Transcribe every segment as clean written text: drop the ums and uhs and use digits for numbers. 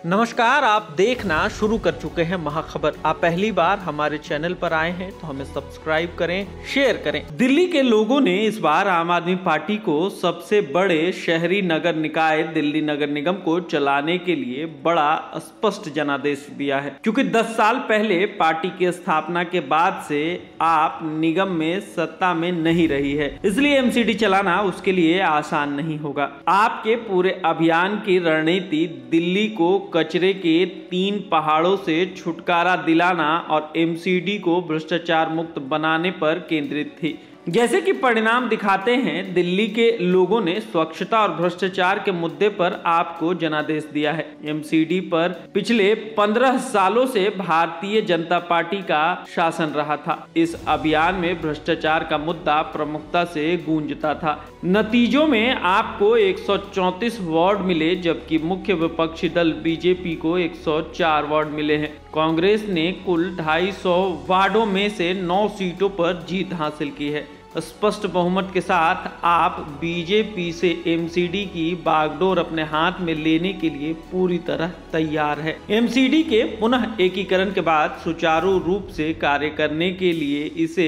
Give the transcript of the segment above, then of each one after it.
नमस्कार, आप देखना शुरू कर चुके हैं महाखबर। आप पहली बार हमारे चैनल पर आए हैं तो हमें सब्सक्राइब करें, शेयर करें। दिल्ली के लोगों ने इस बार आम आदमी पार्टी को सबसे बड़े शहरी नगर निकाय दिल्ली नगर निगम को चलाने के लिए बड़ा स्पष्ट जनादेश दिया है, क्योंकि 10 साल पहले पार्टी की स्थापना के बाद से आप निगम में सत्ता में नहीं रही है, इसलिए एमसीडी चलाना उसके लिए आसान नहीं होगा। आपके पूरे अभियान की रणनीति दिल्ली को कचरे के 3 पहाड़ों से छुटकारा दिलाना और एमसीडी को भ्रष्टाचार मुक्त बनाने पर केंद्रित थी। जैसे कि परिणाम दिखाते हैं, दिल्ली के लोगों ने स्वच्छता और भ्रष्टाचार के मुद्दे पर आपको जनादेश दिया है। एमसीडी पर पिछले 15 सालों से भारतीय जनता पार्टी का शासन रहा था। इस अभियान में भ्रष्टाचार का मुद्दा प्रमुखता से गूंजता था। नतीजों में आपको 134 वार्ड मिले, जबकि मुख्य विपक्षी दल बीजेपी को 104 वार्ड मिले हैं। कांग्रेस ने कुल 250 वार्डों में से 9 सीटों पर जीत हासिल की है। स्पष्ट बहुमत के साथ आप बीजेपी से एमसीडी की बागडोर अपने हाथ में लेने के लिए पूरी तरह तैयार है। एमसीडी के पुनः एकीकरण के बाद सुचारू रूप से कार्य करने के लिए इसे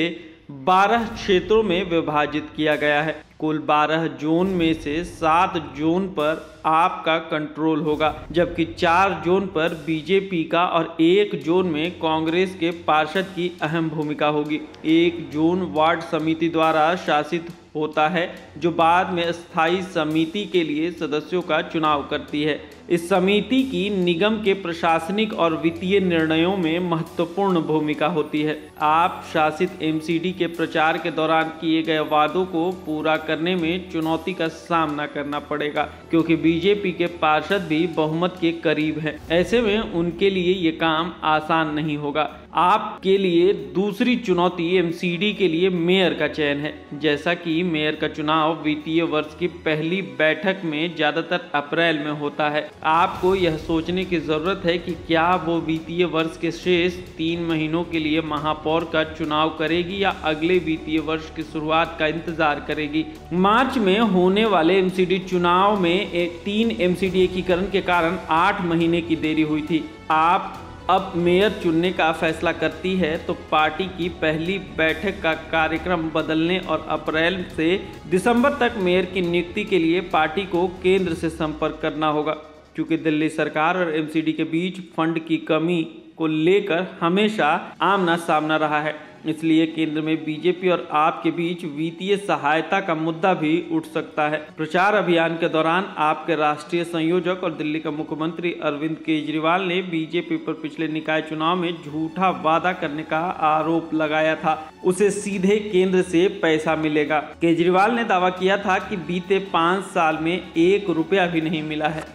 12 क्षेत्रों में विभाजित किया गया है। कुल 12 जोन में से 7 जोन पर आपका कंट्रोल होगा, जबकि 4 जोन पर बीजेपी का और 1 जोन में कांग्रेस के पार्षद की अहम भूमिका होगी। 1 जोन वार्ड समिति द्वारा शासित होता है, जो बाद में स्थायी समिति के लिए सदस्यों का चुनाव करती है। इस समिति की निगम के प्रशासनिक और वित्तीय निर्णयों में महत्वपूर्ण भूमिका होती है। आप शासित एमसीडी के प्रचार के दौरान किए गए वादों को पूरा करने में चुनौती का सामना करना पड़ेगा, क्योंकि बीजेपी के पार्षद भी बहुमत के करीब हैं। ऐसे में उनके लिए ये काम आसान नहीं होगा। आपके लिए दूसरी चुनौती एमसीडी के लिए मेयर का चयन है। जैसा कि मेयर का चुनाव वित्तीय वर्ष की पहली बैठक में ज्यादातर अप्रैल में होता है, आपको यह सोचने की जरूरत है कि क्या वो वित्तीय वर्ष के शेष 3 महीनों के लिए महापौर का चुनाव करेगी या अगले वित्तीय वर्ष की शुरुआत का इंतजार करेगी। मार्च में होने वाले एमसीडी चुनाव में 3 एमसीडी एकीकरण के कारण 8 महीने की देरी हुई थी। आप अब मेयर चुनने का फैसला करती है तो पार्टी की पहली बैठक का कार्यक्रम बदलने और अप्रैल से दिसंबर तक मेयर की नियुक्ति के लिए पार्टी को केंद्र से संपर्क करना होगा, क्योंकि दिल्ली सरकार और एमसीडी के बीच फंड की कमी को लेकर हमेशा आमना सामना रहा है। इसलिए केंद्र में बीजेपी और आपके बीच वित्तीय सहायता का मुद्दा भी उठ सकता है। प्रचार अभियान के दौरान आपके राष्ट्रीय संयोजक और दिल्ली का मुख्यमंत्री अरविंद केजरीवाल ने बीजेपी पर पिछले निकाय चुनाव में झूठा वादा करने का आरोप लगाया था। उसे सीधे केंद्र से पैसा मिलेगा। केजरीवाल ने दावा किया था कि बीते 5 साल में 1 रुपया भी नहीं मिला है।